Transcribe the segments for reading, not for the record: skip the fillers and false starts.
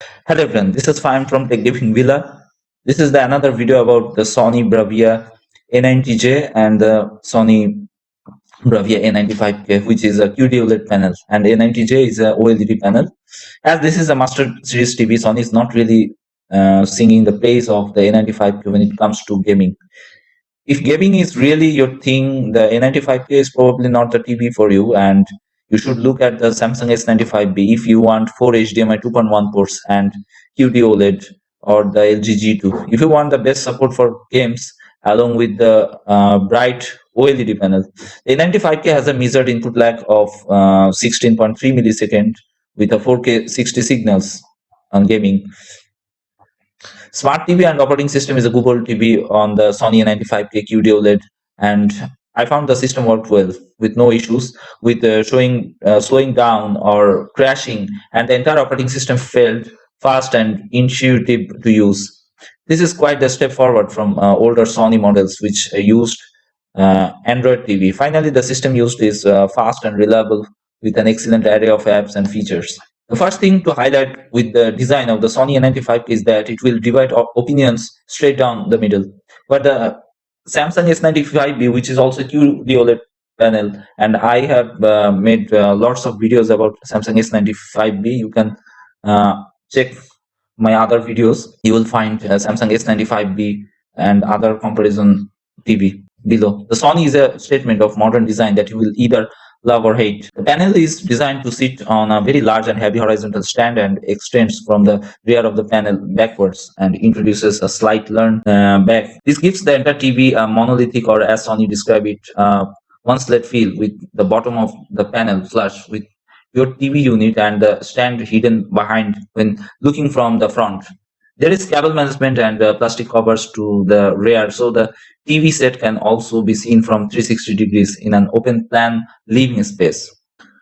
Hello everyone, this is Fine from Tech Giving Villa. This is another video about the Sony Bravia A90J and the Sony Bravia A95K, which is a qd-oled panel, and A90J is a OLED panel. As this is a Master Series TV, Sony is not really singing the praise of the A95K when it comes to gaming. If gaming is really your thing, the A95K is probably not the TV for you, and you should look at the Samsung S95B if you want 4 HDMI 2.1 ports and qd-oled, or the LG G2. If you want the best support for games along with the bright OLED panel, the A95K has a measured input lag of 16.3 millisecond with a 4K 60 signals on gaming. Smart TV and operating system is a Google TV on the Sony A95K qd-oled, and I found the system worked well with no issues with slowing down or crashing, and the entire operating system felt fast and intuitive to use. This is quite a step forward from older Sony models which used Android TV. Finally, the system used is fast and reliable with an excellent array of apps and features. The first thing to highlight with the design of the Sony A95 is that it will divide opinions straight down the middle. But the Samsung S95B, which is also QD-OLED panel, and I have made lots of videos about Samsung S95B. You can check my other videos. You will find Samsung S95B and other comparison TV below. The Sony is a statement of modern design that you will either love or hate. The panel is designed to sit on a very large and heavy horizontal stand and extends from the rear of the panel backwards and introduces a slight lean back. This gives the entire TV a monolithic, or as Sony described it, one sled feel, with the bottom of the panel flush with your TV unit and the stand hidden behind when looking from the front. There is cable management and plastic covers to the rear, so the TV set can also be seen from 360 degrees in an open plan living space.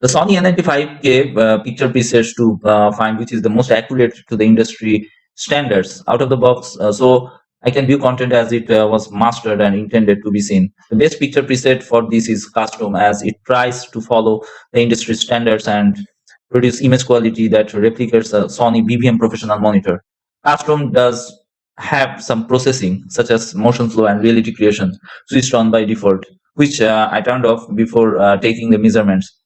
The Sony A95K picture presets to find which is the most accurate to the industry standards out of the box, so I can view content as it was mastered and intended to be seen. The best picture preset for this is custom, as it tries to follow the industry standards and produce image quality that replicates a Sony BVM professional monitor. Custom does have some processing such as motion flow and reality creation switched on by default, which I turned off before taking the measurements.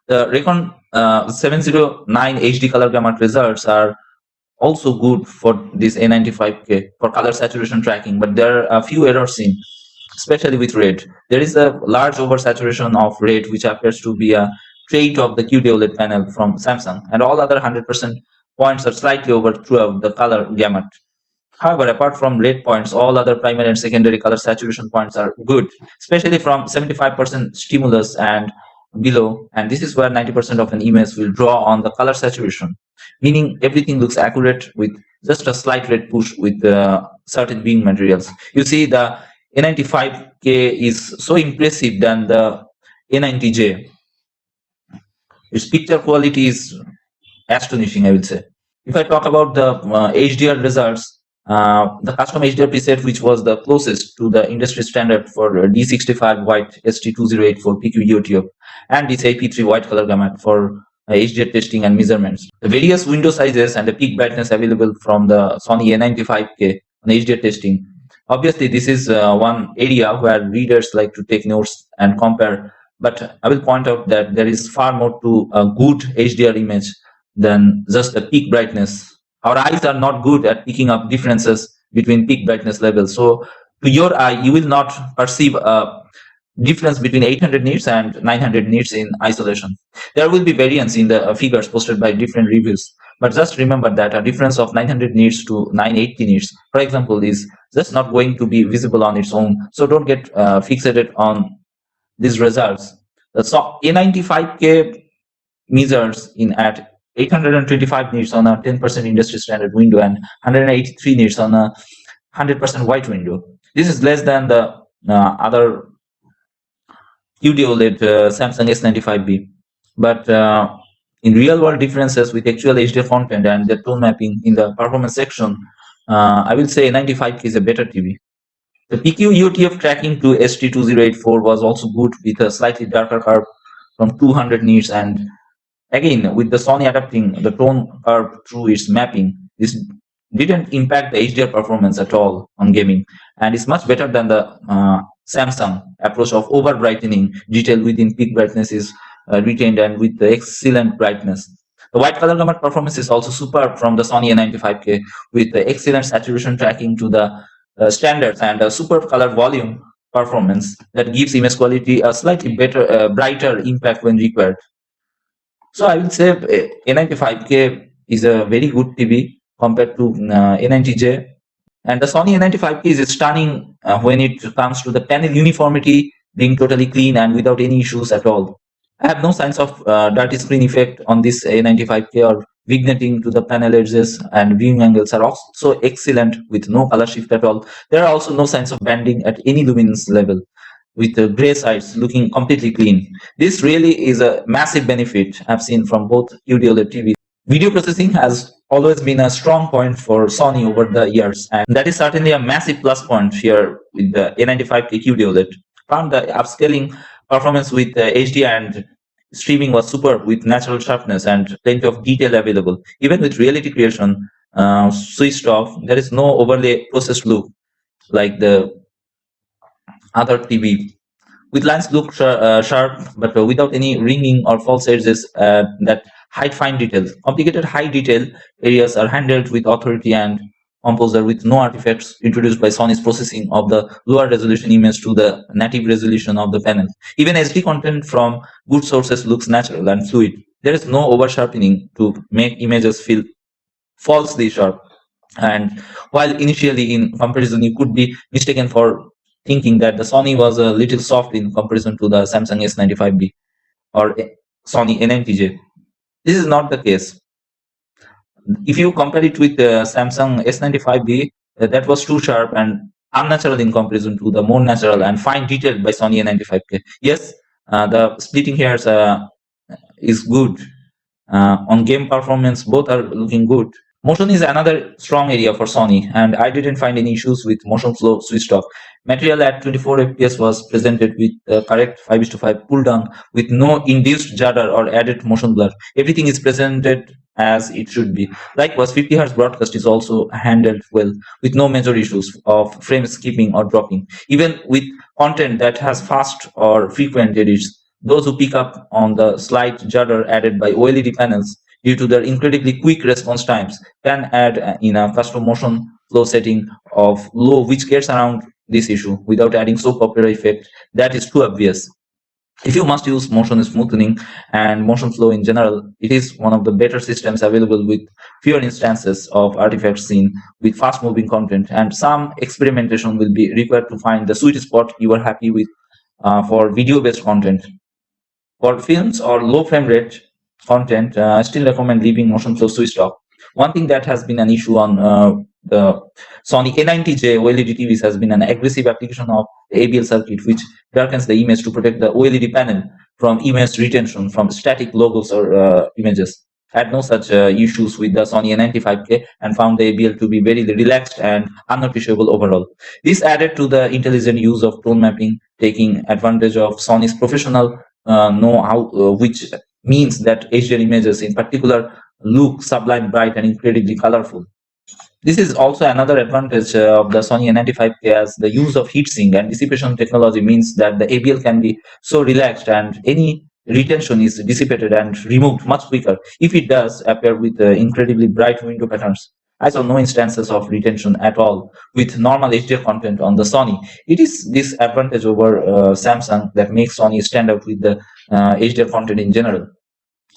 The Recon 709 HD color gamut results are also good for this A95K for color saturation tracking, but there are a few errors seen, especially with red. There is a large oversaturation of red, which appears to be a trait of the qd-oled panel from Samsung, and all other 100% points are slightly over throughout the color gamut. However, apart from red points, all other primary and secondary color saturation points are good, especially from 75% stimulus and below, and this is where 90% of an image will draw on the color saturation, meaning everything looks accurate with just a slight red push with certain viewing materials. You see, the A95K is so impressive than the A90J. Its picture quality is astonishing, I will say. If I talk about the HDR results, the custom HDR preset, which was the closest to the industry standard for D65 white ST2084 PQ and this AP3 white color gamut for HDR testing and measurements. The various window sizes and the peak brightness available from the Sony A95K on HDR testing. Obviously, this is one area where readers like to take notes and compare, but I will point out that there is far more to a good HDR image than just the peak brightness. Our eyes are not good at picking up differences between peak brightness levels. So to your eye, you will not perceive a difference between 800 nits and 900 nits in isolation. There will be variance in the figures posted by different reviews, but just remember that a difference of 900 nits to 980 nits, for example, is just not going to be visible on its own. So don't get fixated on these results. So A95K measures in at 825 nits on a 10% industry standard window and 183 nits on a 100% white window. This is less than the other qd-oled Samsung S95B, but in real world differences with actual HDR content and the tone mapping in the performance section, I will say A95K is a better TV. The PQ UTF tracking to ST2084 was also good with a slightly darker curve from 200 nits and Again, with the Sony adapting the tone curve through its mapping, this didn't impact the HDR performance at all on gaming, and it's much better than the Samsung approach of over brightening. Detail within peak brightness is retained and with the excellent brightness. The white color gamut performance is also superb from the Sony A95K with the excellent saturation tracking to the standards and a superb color volume performance that gives image quality a slightly better, brighter impact when required. So I will say A95K is a very good TV compared to A90J. And the Sony A95K is stunning when it comes to the panel uniformity being totally clean and without any issues at all. I have no signs of dirty screen effect on this A95K or vignetting to the panel edges, and viewing angles are also excellent with no color shift at all. There are also no signs of banding at any luminance level, with the gray sides looking completely clean. This really is a massive benefit I've seen from both QD-OLED TVs. Video processing has always been a strong point for Sony over the years, and that is certainly a massive plus point here with the A95K QD-OLED. Found the upscaling performance with HD and streaming was superb with natural sharpness and plenty of detail available. Even with reality creation switched off, there is no overlay processed look like the other TV. With lines look sharp, but without any ringing or false edges that hide fine details. Complicated high detail areas are handled with authority and composure with no artifacts introduced by Sony's processing of the lower resolution image to the native resolution of the panel. Even HD content from good sources looks natural and fluid. There is no over sharpening to make images feel falsely sharp. And while initially in comparison you could be mistaken for thinking that the Sony was a little soft in comparison to the Samsung S95B or Sony A90J, this is not the case. If you compare it with the Samsung S95B, that was too sharp and unnatural in comparison to the more natural and fine detailed by Sony A95K. Yes, the splitting hairs is good. On game performance, both are looking good. Motion is another strong area for Sony, and I didn't find any issues with motion flow switched off. Material at 24 FPS was presented with the correct 5:5 pull down with no induced judder or added motion blur. Everything is presented as it should be. Likewise, 50 Hz broadcast is also handled well with no major issues of frame skipping or dropping. Even with content that has fast or frequent edits, those who pick up on the slight judder added by OLED panels due to their incredibly quick response times can add in a custom motion flow setting of low, which gets around this issue without adding soap opera effect that is too obvious. If you must use motion smoothing and motion flow in general, it is one of the better systems available with fewer instances of artifacts seen with fast moving content, and some experimentation will be required to find the sweet spot you are happy with for video based content. For films or low frame rate content, I still recommend leaving motion flow switched off. One thing that has been an issue on the Sony A90J OLED TVs has been an aggressive application of the ABL circuit, which darkens the image to protect the OLED panel from image retention from static logos or images. Had no such issues with the Sony A95K and found the ABL to be very relaxed and unnoticeable overall. This added to the intelligent use of tone mapping, taking advantage of Sony's professional know-how, which means that HDR images in particular look sublime, bright, and incredibly colorful. This is also another advantage of the Sony A95K, as the use of heatsink and dissipation technology means that the ABL can be so relaxed and any retention is dissipated and removed much quicker if it does appear with incredibly bright window patterns. I saw no instances of retention at all with normal HDR content on the Sony. It is this advantage over Samsung that makes Sony stand out with the HDR content in general.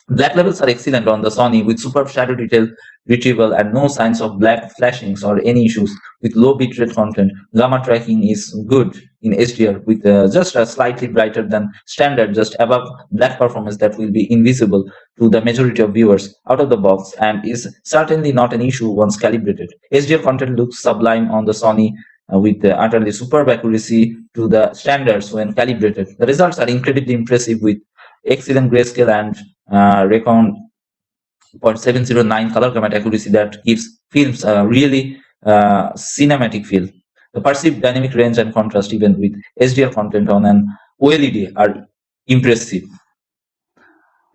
Black levels are excellent on the Sony with superb shadow detail retrieval and no signs of black flashings or any issues with low bitrate content. Gamma tracking is good in HDR with just a slightly brighter than standard, just above black performance that will be invisible to the majority of viewers out of the box and is certainly not an issue once calibrated. HDR content looks sublime on the Sony with utterly superb accuracy to the standards when calibrated. The results are incredibly impressive with excellent grayscale and Recon 0.709 color gamut accuracy that gives films a really cinematic feel. The perceived dynamic range and contrast, even with HDR content on an OLED, are impressive.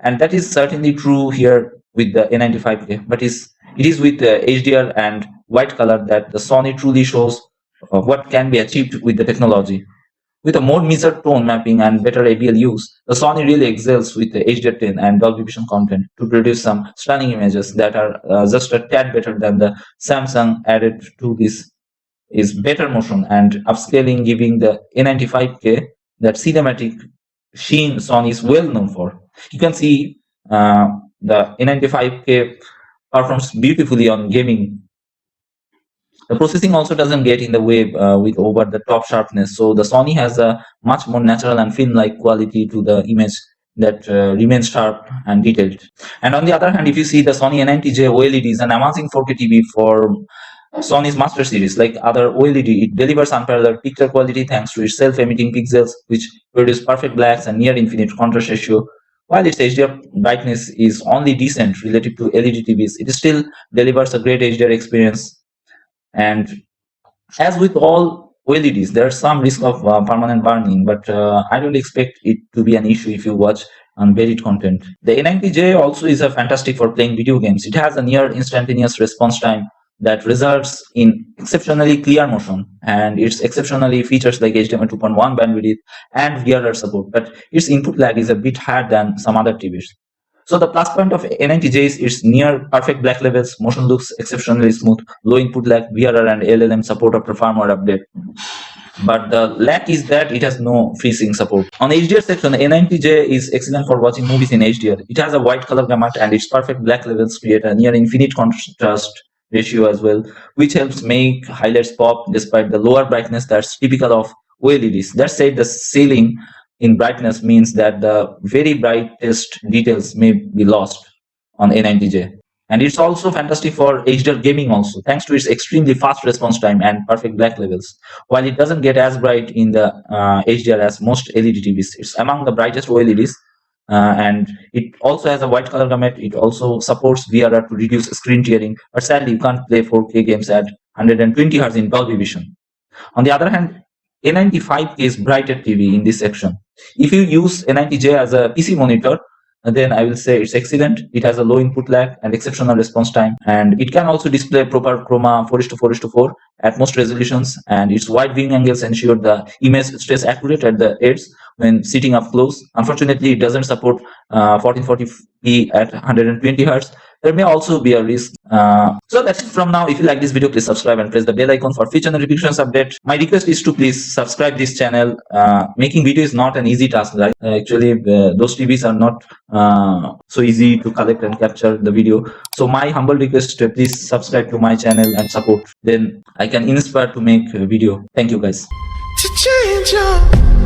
And that is certainly true here with the A95K, but it is with HDR and white color that the Sony truly shows what can be achieved with the technology. With a more measured tone mapping and better ABL use, the Sony really excels with the HDR10 and Dolby Vision content to produce some stunning images that are just a tad better than the Samsung added to this is better motion and upscaling, giving the A95K that cinematic sheen Sony is well known for. You can see the A95K performs beautifully on gaming. The processing also doesn't get in the way with over-the-top sharpness, so the Sony has a much more natural and film-like quality to the image that remains sharp and detailed. And on the other hand, if you see the Sony A90J OLED is an amazing 4K TV for Sony's Master Series. Like other OLED, it delivers unparalleled picture quality thanks to its self-emitting pixels, which produce perfect blacks and near infinite contrast ratio. While its HDR brightness is only decent relative to LED TVs, it still delivers a great HDR experience. And as with all OLEDs, there's some risk of permanent burning, but I don't expect it to be an issue if you watch unburied content. The A90J also is a fantastic for playing video games. It has a near instantaneous response time that results in exceptionally clear motion, and it's exceptionally features like HDMI 2.1 bandwidth and VRR support, but its input lag is a bit higher than some other TVs. So the plus point of A90J is its near perfect black levels, motion looks exceptionally smooth, low input lag, VRR and LLM support after firmware update. But the lack is that it has no FreeSync support. On the HDR section, A90J is excellent for watching movies in HDR. It has a wide color gamut and its perfect black levels create a near infinite contrast ratio as well, which helps make highlights pop despite the lower brightness that's typical of OLEDs. That said, the ceiling in brightness means that the very brightest details may be lost on A90J. And it's also fantastic for HDR gaming also, thanks to its extremely fast response time and perfect black levels. While it doesn't get as bright in the HDR as most LED TVs, it's among the brightest OLEDs. And it also has a white color gamut. It also supports VRR to reduce screen tearing, but sadly you can't play 4K games at 120 Hz in Dolby Vision. On the other hand, A95K is brighter TV in this section. If you use A90J as a PC monitor, then I will say it's excellent. It has a low input lag and exceptional response time, and it can also display proper chroma 4:4:4 at most resolutions, and its wide viewing angles ensure the image stays accurate at the edge when sitting up close. Unfortunately, it doesn't support 1440p at 120 Hz. There may also be a risk. So that's it from now. If you like this video, please subscribe and press the bell icon for future notifications update. My request is to please subscribe this channel. Making video is not an easy task, right? Actually, those TVs are not so easy to collect and capture the video. So my humble request, please subscribe to my channel and support. Then I can inspire to make a video. Thank you guys. To change